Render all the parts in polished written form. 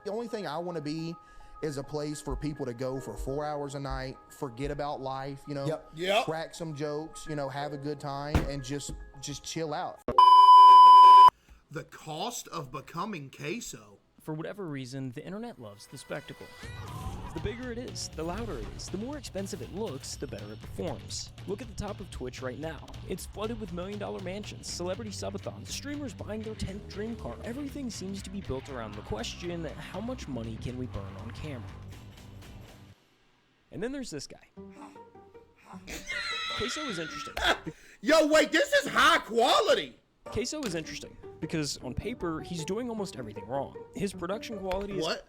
The only thing I want to be is a place for people to go for 4 hours a night, forget about life, you know, crack some jokes, you know, have a good time, and just chill out. The cost of becoming CaseOh. For whatever reason, the internet loves the spectacle. The bigger it is, the louder it is, the more expensive it looks, the better it performs. Look at the top of Twitch right now. It's flooded with million-dollar mansions, celebrity subathons, streamers buying their 10th dream car. Everything seems to be built around the question, how much money can we burn on camera? And then there's this guy. CaseOh is interesting. Yo, wait, this is high quality! CaseOh is interesting, because on paper, he's doing almost everything wrong. His production quality is... What?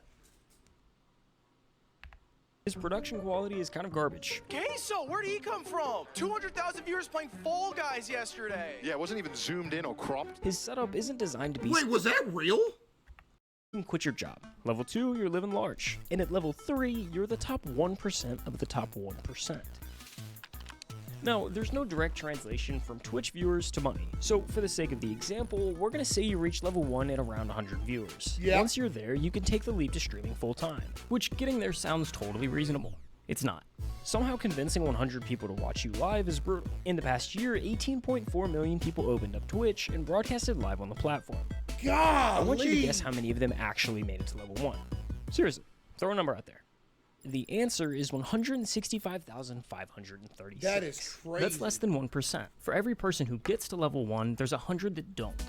His production quality is kind of garbage. CaseOh, where'd he come from? 200,000 viewers playing Fall Guys yesterday. Yeah, it wasn't even zoomed in or cropped. His setup isn't designed to be... Wait, was that real? You can quit your job. Level 2, you're living large. And at level 3, you're the top 1% of the top 1%. Now, there's no direct translation from Twitch viewers to money. So for the sake of the example, we're gonna say you reach level 1 at around 100 viewers. Once you're there, you can take the leap to streaming full time, which getting there sounds totally reasonable. It's not. Somehow convincing 100 people to watch you live is brutal. In the past year, 18.4 million people opened up Twitch and broadcasted live on the platform. God, I want you to guess how many of them actually made it to level 1. Seriously, throw a number out there. The answer is 165,536. That is crazy. That's less than 1%. For every person who gets to level 1, there's 100 that don't.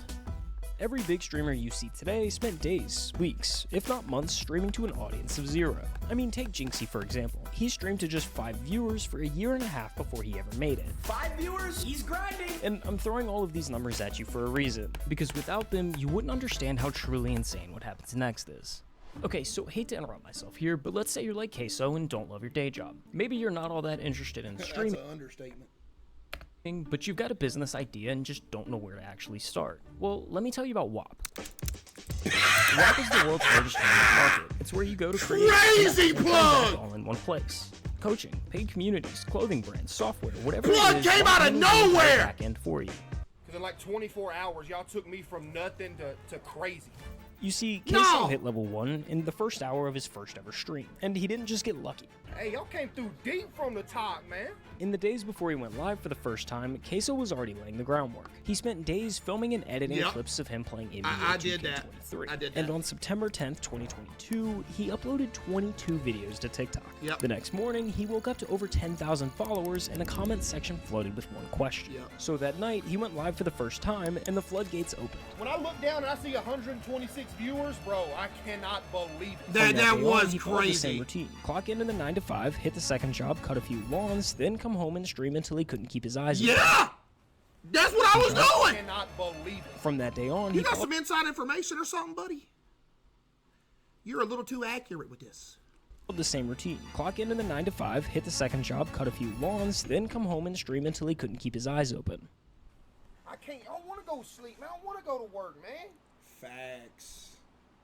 Every big streamer you see today spent days, weeks, if not months streaming to an audience of 0. I mean, take Jinxie for example. He streamed to just 5 viewers for a year and a half before he ever made it. 5 viewers? He's grinding! And I'm throwing all of these numbers at you for a reason, because without them, you wouldn't understand how truly insane what happens next is. Okay, so hate to interrupt myself here, but let's say you're like CaseOh and don't love your day job. Maybe you're not all that interested in streaming. That's an understatement. But you've got a business idea and just don't know where to actually start. Well, let me tell you about WAP. WAP is the world's largest internet market. It's where you go to create crazy plug all in one place. Coaching, paid communities, clothing brands, software, whatever plug it is, came out of nowhere! Back end for you. Because in like 24 hours, y'all took me from nothing to crazy. You see, CaseOh hit level 1 in the first hour of his first ever stream, and he didn't just get lucky. Hey, y'all came through deep from the top, man. In the days before he went live for the first time, CaseOh was already laying the groundwork. He spent days filming and editing clips of him playing NBA 2K23. I did that. And on September 10th, 2022, he uploaded 22 videos to TikTok. The next morning, he woke up to over 10,000 followers, and a comment section flooded with one question. So that night, he went live for the first time, and the floodgates opened. When I look down and I see 126 viewers, bro, I cannot believe it. That was he followed the same crazy. routine. Clock into the 9 to 5, hit the second job, cut a few lawns, then come home and stream until he couldn't keep his eyes open. Yeah! That's what I was I doing! cannot believe it. From that day on, You he got some inside information or something, buddy? You're a little too accurate with this. followed the same routine. Clock into the 9 to 5, hit the second job, cut a few lawns, then come home and stream until he couldn't keep his eyes open. I don't want to go sleep, man. I don't want to go to work, man. Facts.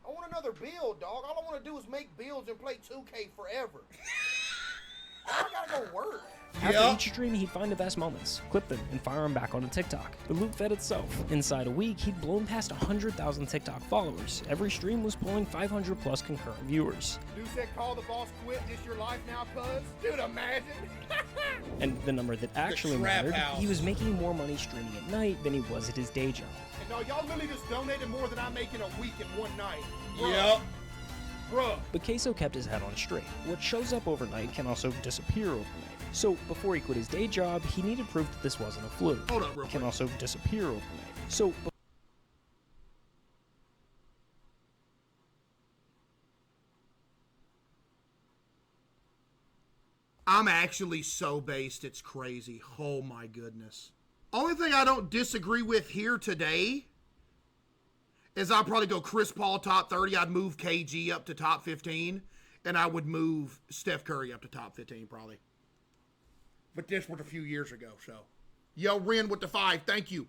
I want another build, dog. All I want to do is make builds and play 2K forever. I gotta go work. After each stream, he'd find the best moments, clip them, and fire them back onto TikTok. The loop fed itself. Inside a week, he'd blown past 100,000 TikTok followers. Every stream was pulling 500 plus concurrent viewers. Dude said, call the boss, quit, this your life now, cuz. Dude, imagine. And the number that actually mattered, he was making more money streaming at night than he was at his day job. And no, y'all literally just donated more than I make in a week in one night. Yep. Bruh. But CaseOh kept his head on straight. What shows up overnight can also disappear overnight. So before he quit his day job, he needed proof that this wasn't a fluke. Hold up real It can quick. also disappear overnight. So I'm actually so based, it's crazy. Oh my goodness. Only thing I don't disagree with here today is I'll probably go Chris Paul top 30. I'd move KG up to top 15. And I would move Steph Curry up to top 15 probably. But this was a few years ago, so. Yo, Ren with the 5. Thank you.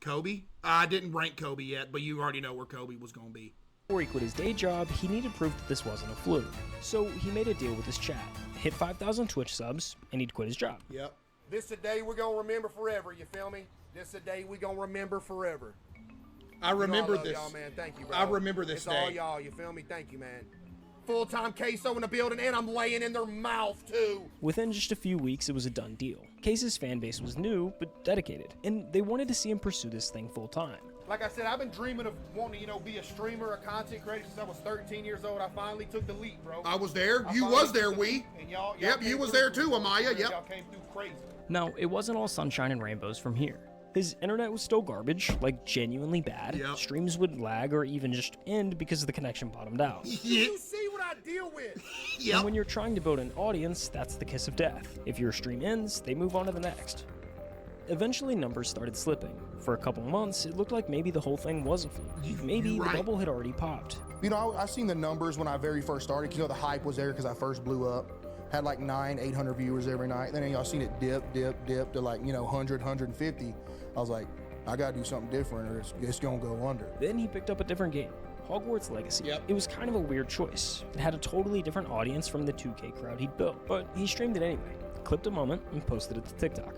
Kobe? I didn't rank Kobe yet, but you already know where Kobe was going to be. before he quit his day job, he needed proof that this wasn't a fluke. So he made a deal with his chat, hit 5,000 Twitch subs, and he'd quit his job. Yep. This a day we're gonna remember forever, you feel me? This a day we gonna remember forever. I remember this. Y'all, man. Thank you, bro. I remember this it's day. All y'all, you feel me? Thank you, man. Full-time CaseOh in the building, and I'm laying in their mouth, too. Within just a few weeks, it was a done deal. Case's fan base was new, but dedicated, and they wanted to see him pursue this thing full-time. Like I said, I've been dreaming of wanting to, be a streamer, a content creator since I was 13 years old. I finally took the leap, bro. I was there. You was there, we. And y'all yep, you was there too, Amaya. Yep. Y'all came through crazy. Now, it wasn't all sunshine and rainbows from here. His internet was still garbage, like genuinely bad. Yep. Streams would lag or even just end because the connection bottomed out. You see what I deal with? Yep. And when you're trying to build an audience, that's the kiss of death. If your stream ends, they move on to the next. Eventually, numbers started slipping. For a couple months, it looked like maybe the whole thing was a fluke. Maybe the bubble had already popped. You know, I seen the numbers when I very first started. You know, the hype was there because I first blew up. Had like 800 viewers every night. Then y'all seen it dip to like, 100, 150. I was like, I gotta do something different or it's gonna go under. Then he picked up a different game, Hogwarts Legacy. Yep. It was kind of a weird choice. It had a totally different audience from the 2K crowd he'd built, but he streamed it anyway, clipped a moment, and posted it to TikTok.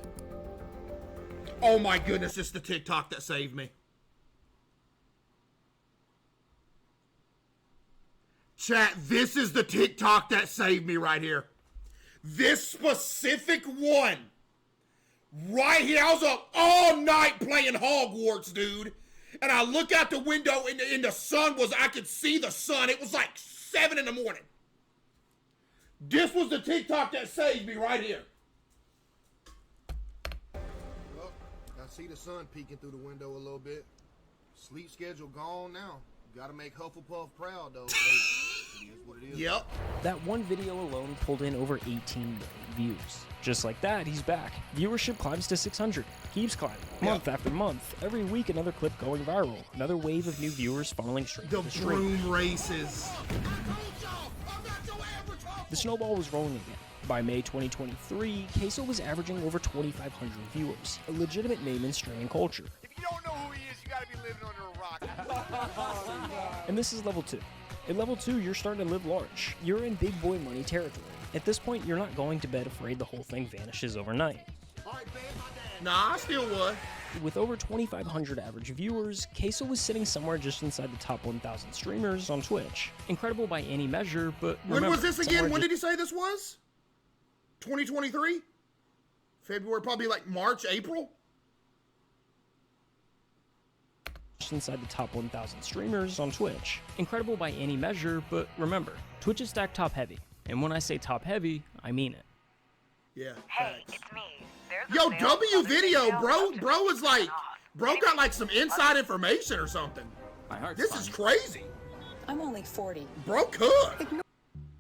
Oh my goodness, it's the TikTok that saved me. Chat, this is the TikTok that saved me right here. This specific one. Right here, I was up all night playing Hogwarts, dude. And I look out the window and the sun was, I could see the sun. It was like 7 in the morning. This was the TikTok that saved me right here. Well, I see the sun peeking through the window a little bit. Sleep schedule gone now. Gotta make Hufflepuff proud, though. Hey, it is what it is. Yep. That one video alone pulled in over 18 million views. Just like that, he's back. Viewership climbs to 600. Keeps climbing. Month after month. Every week, another clip going viral. Another wave of new viewers funneling straight to the stream. Broom races. The snowball was rolling again. By May 2023, CaseOh was averaging over 2,500 viewers, a legitimate name in streaming culture. If you don't know who he is, you gotta be living under a rock. And this is level 2. At level 2, you're starting to live large. You're in big boy money territory. At this point, you're not going to bed afraid the whole thing vanishes overnight. Nah, I still would. With over 2,500 average viewers, CaseOh was sitting somewhere just inside the top 1,000 streamers on Twitch. Incredible by any measure, but when was this again? When did he say this was? 2023? February, probably like March, April? Inside the top 1,000 streamers on Twitch. Incredible by any measure, but remember, Twitch is stacked top heavy. And when I say top heavy, I mean it. Yeah. Hey, it's me. Yo, W video, bro. Bro is like, bro got like some inside information or something. This is crazy. I'm only 40. Bro could.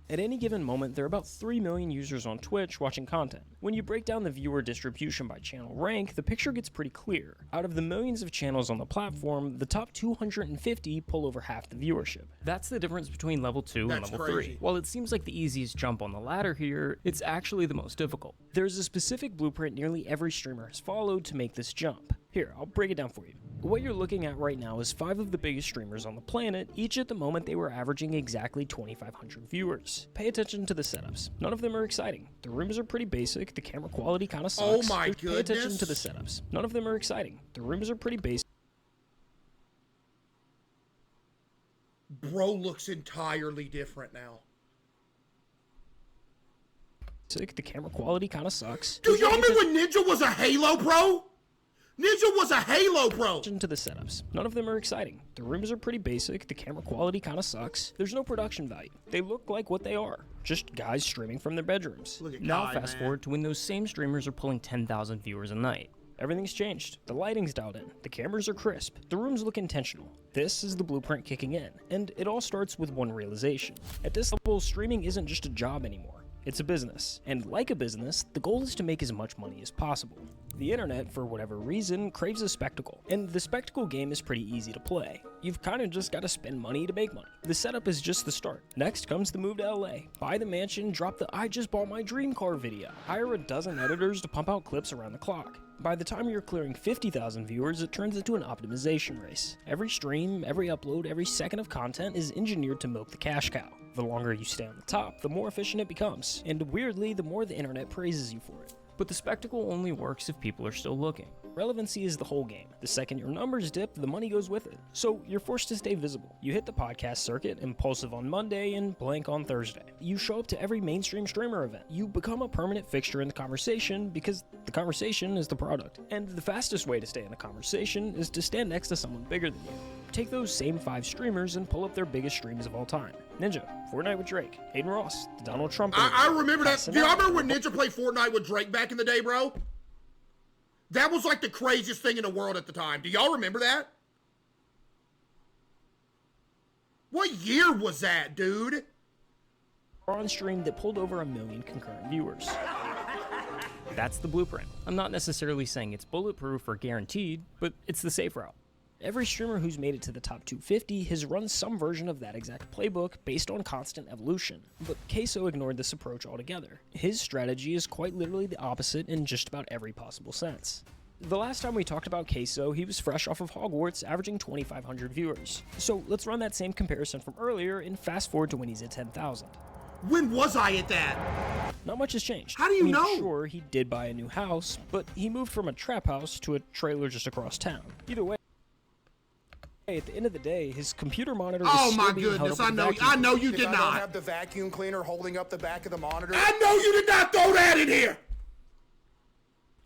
At any given moment, there are about 3 million users on Twitch watching content. When you break down the viewer distribution by channel rank, the picture gets pretty clear. Out of the millions of channels on the platform, the top 250 pull over half the viewership. That's the difference between level 2 and level 3. While it seems like the easiest jump on the ladder here, it's actually the most difficult. There's a specific blueprint nearly every streamer has followed to make this jump. Here, I'll break it down for you. What you're looking at right now is 5 of the biggest streamers on the planet. Each at the moment they were averaging exactly 2,500 viewers. Pay attention to the setups. None of them are exciting. The rooms are pretty basic. The camera quality kind of sucks. Oh my goodness. Pay attention to the setups. None of them are exciting. The rooms are pretty basic. Bro looks entirely different now. The camera quality kind of sucks. Dude, y'all remember when Ninja was a Halo Pro? Ninja was a Halo Pro! To the setups. None of them are exciting. The rooms are pretty basic, the camera quality kinda sucks. There's no production value. They look like what they are. Just guys streaming from their bedrooms. Look at Now Kai, fast man. forward to when those same streamers are pulling 10,000 viewers a night. Everything's changed. The lighting's dialed in. The cameras are crisp. The rooms look intentional. This is the blueprint kicking in. And it all starts with one realization. At this level, streaming isn't just a job anymore. It's a business. And like a business, the goal is to make as much money as possible. The internet, for whatever reason, craves a spectacle. And the spectacle game is pretty easy to play. You've kind of just got to spend money to make money. The setup is just the start. Next comes the move to LA. Buy the mansion, drop the I just bought my dream car video. Hire a dozen editors to pump out clips around the clock. By the time you're clearing 50,000 viewers, it turns into an optimization race. Every stream, every upload, every second of content is engineered to milk the cash cow. The longer you stay on the top, the more efficient it becomes. And weirdly, the more the internet praises you for it. But the spectacle only works if people are still looking. Relevancy is the whole game. The second your numbers dip, the money goes with it. So you're forced to stay visible. You hit the podcast circuit, impulsive on Monday and blank on Thursday. You show up to every mainstream streamer event. You become a permanent fixture in the conversation because the conversation is the product. And the fastest way to stay in the conversation is to stand next to someone bigger than you. Take those same 5 streamers and pull up their biggest streams of all time. Ninja, Fortnite with Drake, Hayden Ross, the Donald Trump. I remember that. Do y'all remember when Ninja played Fortnite with Drake back in the day, bro? That was like the craziest thing in the world at the time. Do y'all remember that? What year was that, dude? On stream that pulled over 1 million concurrent viewers. That's the blueprint. I'm not necessarily saying it's bulletproof or guaranteed, but it's the safe route. Every streamer who's made it to the top 250 has run some version of that exact playbook based on constant evolution. But CaseOh ignored this approach altogether. His strategy is quite literally the opposite in just about every possible sense. The last time we talked about CaseOh, he was fresh off of Hogwarts, averaging 2,500 viewers. So let's run that same comparison from earlier and fast forward to when he's at 10,000. When was I at that? Not much has changed. How do you know? Sure, he did buy a new house, but he moved from a trap house to a trailer just across town. Either way, at the end of the day, his computer monitor is Oh still my being held goodness, up with a vacuum I know you If did I don't not. have the vacuum cleaner holding up the back of the monitor. I know you did not throw that in here.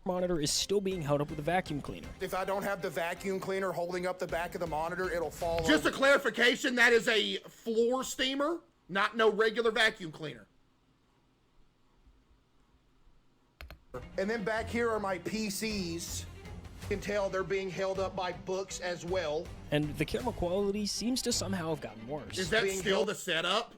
Monitor is still being held up with a vacuum cleaner. If I don't have the vacuum cleaner holding up the back of the monitor, it'll fall Just a over. clarification, that is a floor steamer, not no regular vacuum cleaner. And then back here are my PCs. You can tell they're being held up by books as well. And the camera quality seems to somehow have gotten worse. Is that Being still held- the setup?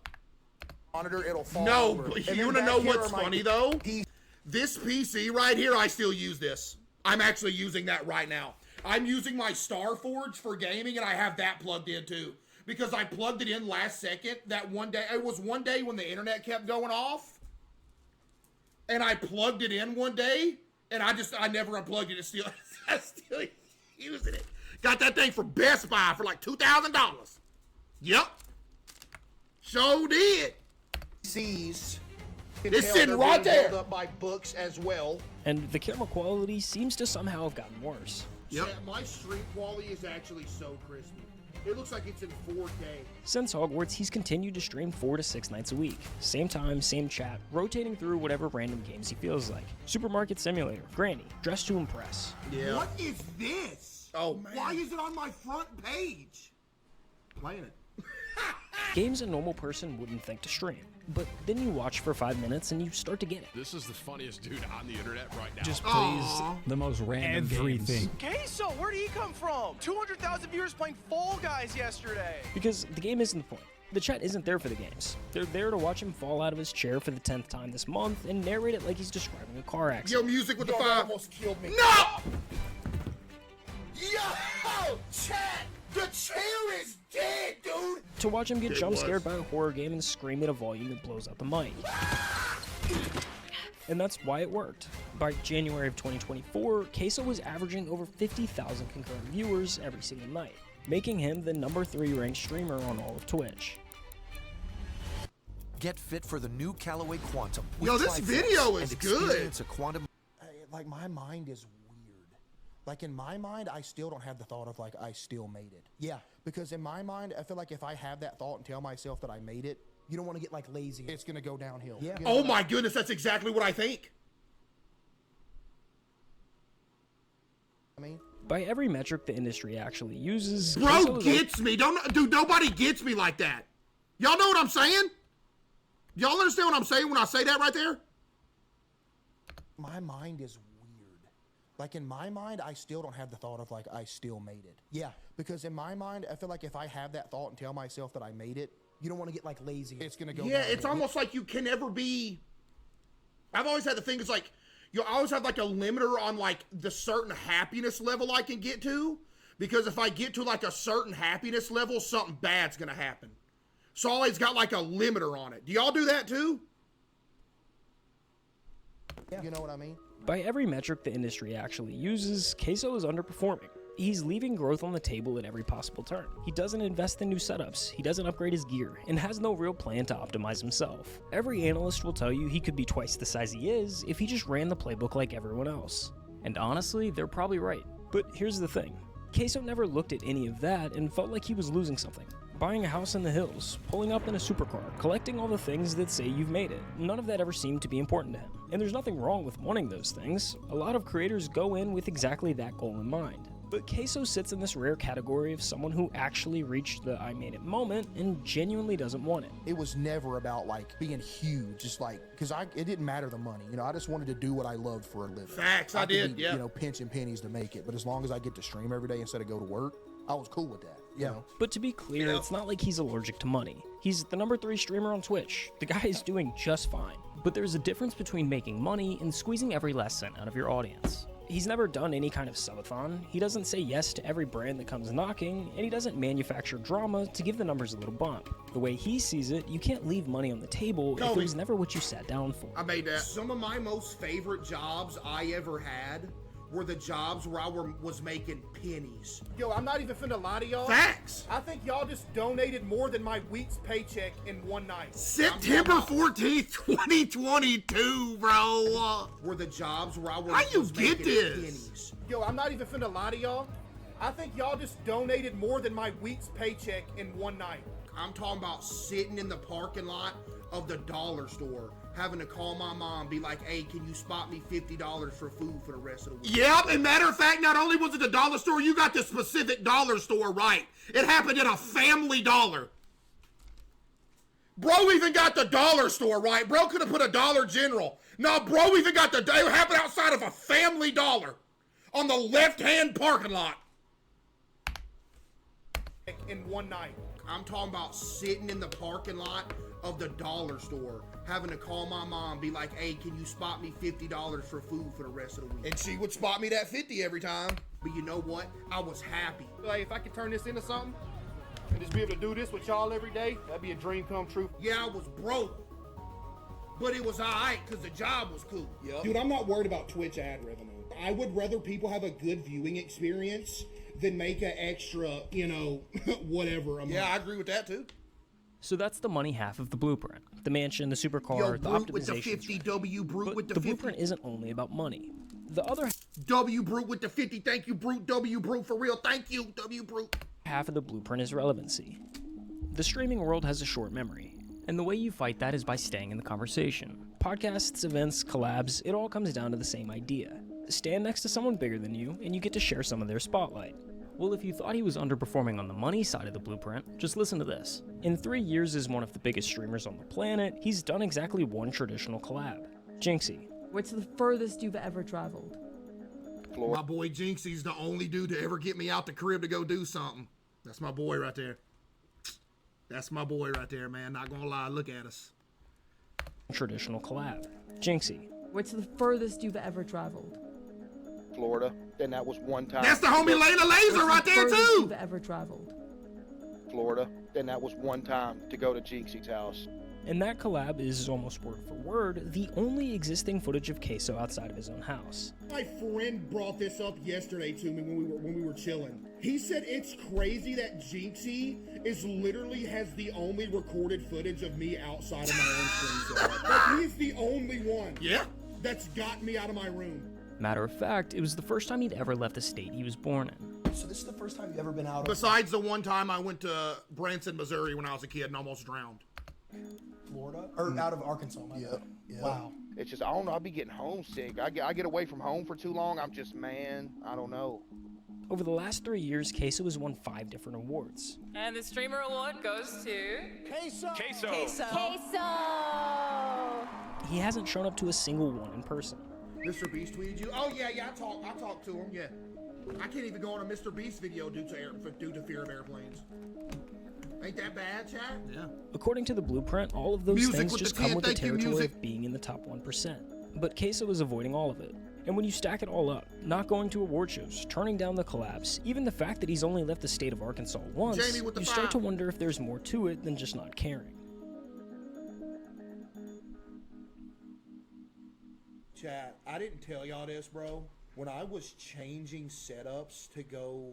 Monitor, it'll fall No, over. but And you then want to back know here what's are my funny though? P- This PC right here, I still use this. I'm actually using that right now. I'm using my Starforge for gaming, and I have that plugged in too. Because I plugged it in last second. That one day, it was one day when the internet kept going off. And I plugged it in one day, and I never unplugged it. It's still, I'm still using it. Got that thing from Best Buy for like $2,000. Yep. Sure did. PCs. It's tell sitting they're right being held there. up by books as well. And the camera quality seems to somehow have gotten worse. Yep. Yeah, my stream quality is actually so crispy. It looks like it's in 4K. Since Hogwarts, he's continued to stream 4 to 6 nights a week. Same time, same chat, rotating through whatever random games he feels like. Supermarket Simulator, Granny, Dress to Impress. Yeah. What is this? Oh, man. Why is it on my front page? Playing it. Games a normal person wouldn't think to stream. But then you watch for 5 minutes and you start to get it. This is the funniest dude on the internet right now. Just plays the most random Everything. games. CaseOh, where'd he come from? 200,000 viewers playing Fall Guys yesterday. Because the game isn't the point. The chat isn't there for the games. They're there to watch him fall out of his chair for the 10th time this month and narrate it like he's describing a car Yo, accident. music with the Yo, that five. almost killed me. No! Yo, chat! The chair is dead, dude! To watch him get It jump was. scared by a horror game and scream at a volume that blows out the mic. And that's why it worked. By January of 2024, CaseOh was averaging over 50,000 concurrent viewers every single night, making him the number 3 ranked streamer on all of Twitch. Get fit for the new Callaway Quantum. Yo, this video is good. Experience a quantum. Like, my mind is weird. Like, in my mind, I still don't have the thought of, like, I still made it. Yeah, because in my mind, I feel like if I have that thought and tell myself that I made it, you don't want to get, like, lazy. It's going to go downhill. Yeah. You know Oh what my goodness, that's exactly what I think. I mean? By every metric the industry actually uses, Bro CaseOh is gets me. Dude, nobody gets me like that. Y'all know what I'm saying? Y'all understand what I'm saying when I say that right there? My mind is weird. Like, in my mind, I still don't have the thought of, like, I still made it. Yeah, because in my mind, I feel like if I have that thought and tell myself that I made it, you don't want to get, like, lazy. It's going to go Yeah, downhill. it's almost like you can never be. I've always had the thing, it's like, you always have like a limiter on like the certain happiness level I can get to. Because if I get to like a certain happiness level, something bad's going to happen. So I always got like a limiter on it. Do y'all do that too? You know what I mean? By every metric the industry actually uses, CaseOh is underperforming. He's leaving growth on the table at every possible turn. He doesn't invest in new setups, he doesn't upgrade his gear, and has no real plan to optimize himself. Every analyst will tell you he could be twice the size he is if he just ran the playbook like everyone else. And honestly, they're probably right. But here's the thing. CaseOh never looked at any of that and felt like he was losing something. Buying a house in the hills, pulling up in a supercar, collecting all the things that say you've made it. None of that ever seemed to be important to him. And there's nothing wrong with wanting those things. A lot of creators go in with exactly that goal in mind. But CaseOh sits in this rare category of someone who actually reached the I made it moment and genuinely doesn't want it. It was never about like being huge, just like, because it didn't matter the money. You know, I just wanted to do what I loved for a living. Facts, I did, yeah. You know, pinching pennies to make it. But as long as I get to stream every day instead of go to work, I was cool with that. You know? But to be clear, it's not like he's allergic to money. He's the #3 streamer on Twitch. The guy is doing just fine. But there's a difference between making money and squeezing every last cent out of your audience. He's never done any kind of subathon, he doesn't say yes to every brand that comes knocking, and he doesn't manufacture drama to give the numbers a little bump. The way he sees it, you can't leave money on the table if it was never what you sat down for. I made that. Some of my most favorite jobs I ever had were the jobs where I was making pennies. Yo, I'm not even finna lie to y'all. Facts! I think y'all just donated more than my week's paycheck in one night. September 14th, 2022, bro. Were the jobs where I was How you was get making this? pennies. Yo, I'm not even finna lie to y'all. I think y'all just donated more than my week's paycheck in one night. I'm talking about sitting in the parking lot of the dollar store, having to call my mom, be like, hey, can you spot me $50 for food for the rest of the week? Yep, and matter of fact, not only was it the dollar store, you got the specific dollar store right. It happened at a Family Dollar. Bro even got the dollar store right. Bro could have put a Dollar General. No, bro even got it happened outside of a Family Dollar on the left-hand parking lot. In one night. I'm talking about sitting in the parking lot of the dollar store, having to call my mom, be like, hey, can you spot me $50 for food for the rest of the week? And she would spot me that 50 every time. But you know what? I was happy. Like, if I could turn this into something and just be able to do this with y'all every day, that'd be a dream come true. Yeah, I was broke, but it was all right because the job was cool. Yep. Dude, I'm not worried about Twitch ad revenue. I would rather people have a good viewing experience than make an extra, you know, whatever amount. Yeah, I agree with that too. So that's the money half of the blueprint. The mansion, the supercar, Yo, the Brute optimization. with the 50, W Brute but with the the 50. blueprint isn't only about money. The other W Brute with the 50, thank you, Brute. W Brute for real, thank you, W Brute. half of the blueprint is relevancy. The streaming world has a short memory, and the way you fight that is by staying in the conversation. Podcasts, events, collabs, it all comes down to the same idea. Stand next to someone bigger than you, and you get to share some of their spotlight. Well, if you thought he was underperforming on the money side of the blueprint, just listen to this. In 3 years as one of the biggest streamers on the planet, he's done exactly one traditional collab. Jinxie. What's the furthest you've ever traveled? My boy Jinxie's the only dude to ever get me out the crib to go do something. That's my boy right there. That's my boy right there, man. Not gonna lie, look at us. Traditional collab. Jinxie. What's the furthest you've ever traveled? Florida, and that was one time. That's the homie Layla Laser right there Furthest too. you've ever traveled? Florida, and that was one time to go to Jinxie's house. And that collab is almost word for word the only existing footage of CaseOh outside of his own house. My friend brought this up yesterday to me when we were chilling. He said it's crazy that Jinxie literally has the only recorded footage of me outside of my own stream set. Like, he's the only one. Yeah. That's got me out of my room. Matter of fact, it was the first time he'd ever left the state he was born in. So this is the first time you've ever been out of... Besides the one time I went to Branson, Missouri when I was a kid and almost drowned. Florida? Or out of Arkansas, yeah. Wow. It's just, I don't know, I'll be getting homesick. I get away from home for too long, I'm just, man, I don't know. Over the last 3 years, CaseOh has won 5 different awards. And the streamer award goes to... CaseOh! CaseOh! He hasn't shown up to a single one in person. Mr. Beast tweeted you? Oh yeah, I talked to him, yeah. I can't even go on a Mr. Beast video due to fear of airplanes. Ain't that bad, chat? Yeah. According to the blueprint, all of those Music things with just the come with the thank you, territory music. of being in the top 1%. But CaseOh is avoiding all of it. And when you stack it all up, not going to award shows, turning down the collabs, even the fact that he's only left the state of Arkansas once, Jamie with the you 5. start to wonder if there's more to it than just not caring. Chat, I didn't tell y'all this, bro. When I was changing setups to go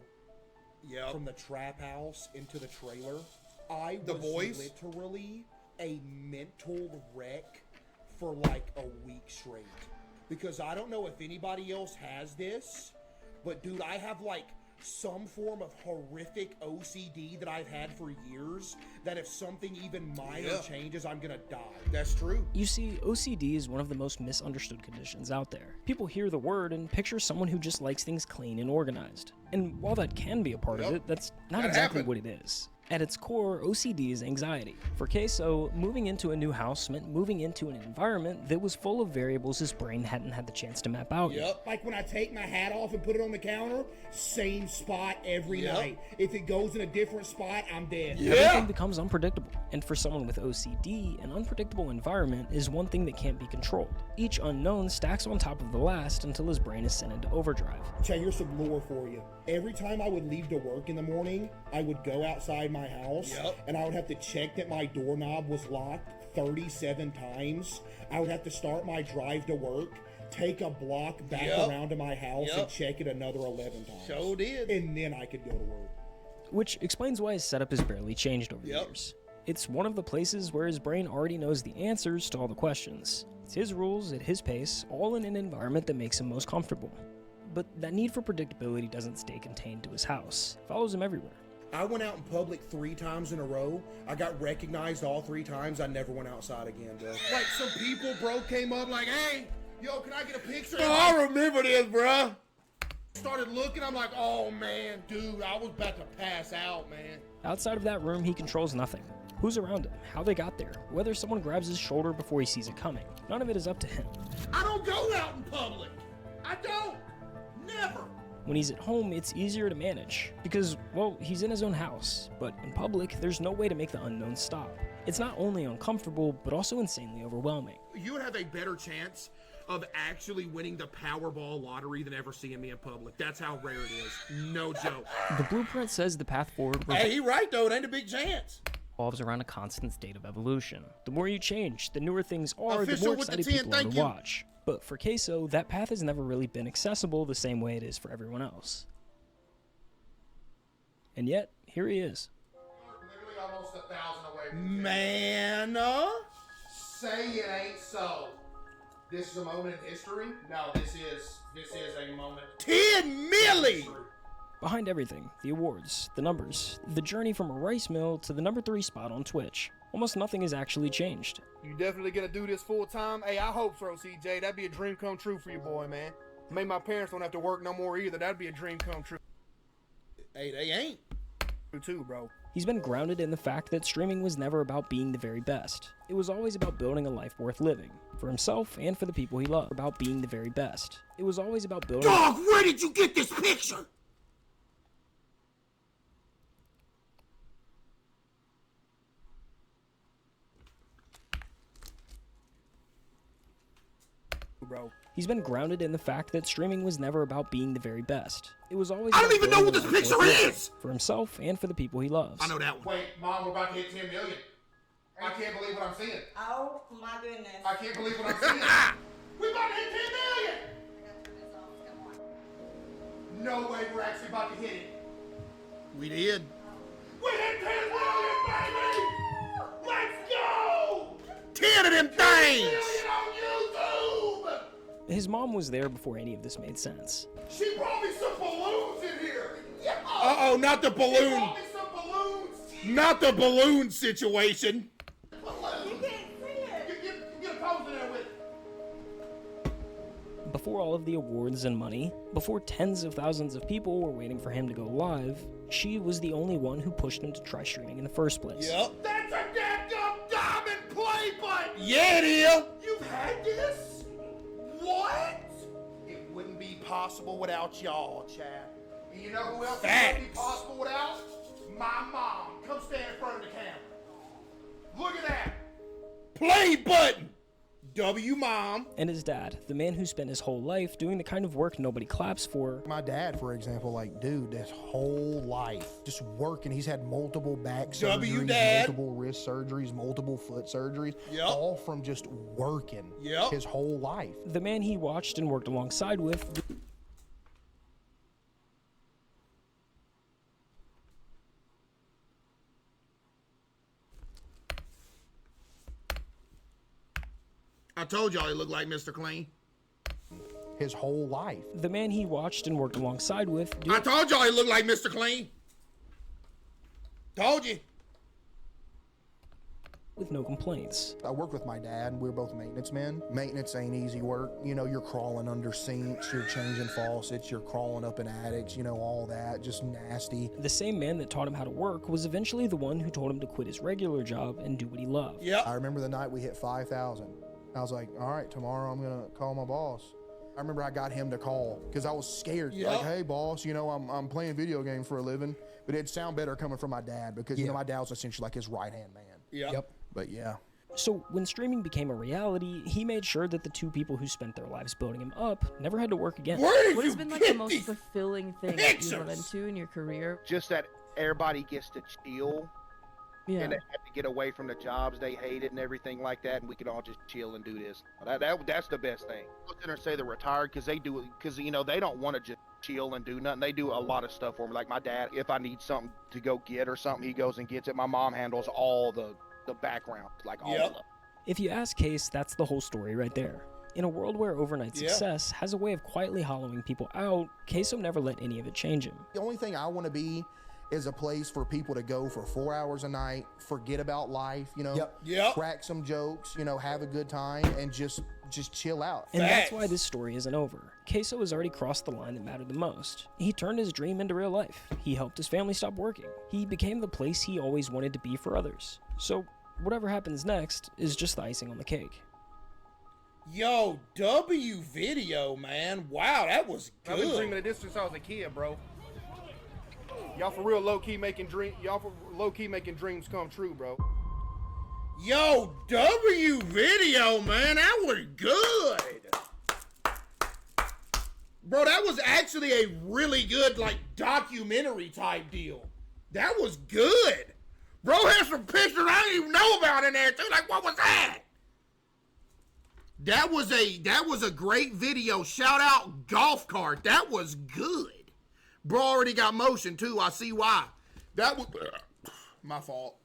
from the trap house into the trailer, I was literally a mental wreck for like a week straight. because I don't know if anybody else has this, but dude, I have like some form of horrific OCD that I've had for years, that if something even minor changes, I'm gonna die. That's true. You see, OCD is one of the most misunderstood conditions out there. People hear the word and picture someone who just likes things clean and organized. And while that can be a part of it, that's not exactly what it is. At its core, OCD is anxiety. For CaseOh, moving into a new house meant moving into an environment that was full of variables his brain hadn't had the chance to map out yet. Like when I take my hat off and put it on the counter, same spot every night. If it goes in a different spot, I'm dead. Everything becomes unpredictable. And for someone with OCD, an unpredictable environment is one thing that can't be controlled. Each unknown stacks on top of the last until his brain is sent into overdrive. Chad, here's some lore for you. Every time I would leave to work in the morning, I would go outside my house and I would have to check that my doorknob was locked 37 times. I would have to start my drive to work, take a block back around to my house and check it another 11 times. So did. And then I could go to work. Which explains why his setup has barely changed over the years. It's one of the places where his brain already knows the answers to all the questions. It's his rules at his pace, all in an environment that makes him most comfortable. But that need for predictability doesn't stay contained to his house. It follows him everywhere. I went out in public 3 times in a row. I got recognized all 3 times. I never went outside again, bro. Like some people, bro, came up like, hey, yo, can I get a picture? Oh, I remember this, bruh. Started looking, I'm like, oh man, dude, I was about to pass out, man. Outside of that room, he controls nothing. Who's around him, how they got there, whether someone grabs his shoulder before he sees it coming. None of it is up to him. I don't go out in public. I don't. Never. When he's at home, it's easier to manage because, well, he's in his own house. But in public, there's no way to make the unknown stop. It's not only uncomfortable, but also insanely overwhelming. You would have a better chance of actually winning the Powerball lottery than ever seeing me in public. That's how rare it is. No joke. The blueprint says the path forward Hey, he right though. It ain't a big chance. revolves around a constant state of evolution. The more you change, the newer things are, the Official more with the excited 10, people are to thank you. watch. But for CaseOh, that path has never really been accessible the same way it is for everyone else. And yet, here he is. Literally almost 1,000 away. Man, say it ain't so. This is a moment in history? No, this is a moment. 10 milli! Behind everything, the awards, the numbers, the journey from a rice mill to the #3 spot on Twitch, almost nothing has actually changed. You definitely gonna do this full time? Hey, I hope so, CJ. That'd be a dream come true for you, boy, man. Maybe my parents don't have to work no more either. That'd be a dream come true. Hey, they ain't. Too, bro. He's been grounded in the fact that streaming was never about being the very best. It was always about building a life worth living. For himself and for the people he loved. About being the very best. It was always about building... Dog, where did you get this picture? Bro. He's been grounded in the fact that streaming was never about being the very best. It was always I don't about even know what building this a life picture worth living. is! For himself and for the people he loves. I know that one. Wait, Mom, we're about to hit 10 million. I can't believe what I'm seeing. Oh my goodness. I can't believe what I'm seeing. We're about to hit 10 million! No way we're actually about to hit it. We did. We hit 10 million, baby! Let's go! 10 of them things! 10 million on YouTube! His mom was there before any of this made sense. She brought me some balloons in here! Yeah. Uh-oh, not the She balloon. brought me some balloons! Not the balloon situation. You can't see it! Get a pose in there with it. Before all of the awards and money, before tens of thousands of people were waiting for him to go live, she was the only one who pushed him to try streaming in the first place. Yep. That's a dadgum diamond play button! Yeah, it is. You've had this? What? It wouldn't be possible without y'all, Chad. And you know who else it wouldn't be possible without? My mom. Come stand in front of the camera. Look at that. Play button. W mom. And his dad, the man who spent his whole life doing the kind of work nobody claps for. My dad, for example, like, dude, his whole life just working. He's had multiple back surgeries, Dad. multiple wrist surgeries, multiple foot surgeries, Yep. all from just working Yep. his whole life. The man he watched and worked alongside with. I told y'all he looked like Mr. Clean. his whole life. The man he watched and worked alongside with I told y'all he looked like Mr. Clean. Told you. with no complaints. I worked with my dad, and we were both maintenance men. Maintenance ain't easy work. You know, you're crawling under sinks, you're changing faucets, you're crawling up in attics, you know, all that, just nasty. The same man that taught him how to work was eventually the one who told him to quit his regular job and do what he loved. Yeah. I remember the night we hit 5,000. I was like, all right, tomorrow I'm gonna call my boss. I remember I got him to call because I was scared. Yep. Like, hey, boss, you know, I'm playing video games for a living, but it'd sound better coming from my dad because, you know, my dad was essentially like his right-hand man. Yep. But yeah. So when streaming became a reality, he made sure that the two people who spent their lives building him up never had to work again. What has been like the most fulfilling thing that you've run into in your career? Just that everybody gets to chill. Yeah. And they have to get away from the jobs they hated and everything like that, and we can all just chill and do this. That's the best thing. I was gonna say they're retired because you know they don't want to just chill and do nothing. They do a lot of stuff for me. Like my dad, if I need something to go get or something, he goes and gets it. My mom handles all the background, like all of it. If you ask Case, that's the whole story right there. In a world where overnight success has a way of quietly hollowing people out, CaseOh never let any of it change him. The only thing I want to be is a place for people to go for 4 hours a night, forget about life, you know, crack some jokes, you know, have a good time, and just chill out. And that's why this story isn't over. CaseOh has already crossed the line that mattered the most. He turned his dream into real life. He helped his family stop working. He became the place he always wanted to be for others. So whatever happens next is just the icing on the cake. Yo, W video, man. Wow, that was good. I've been dreaming of this since I was a kid, bro. Y'all for real low key making dreams come true, bro. Yo, W video, man. That was good. Bro, that was actually a really good, like, documentary type deal. That was good. Bro had some pictures I didn't even know about in there, too. Like, what was that? That was a great video. Shout out Golf Cart. That was good. Bro already got motion, too. I see why. That was my fault.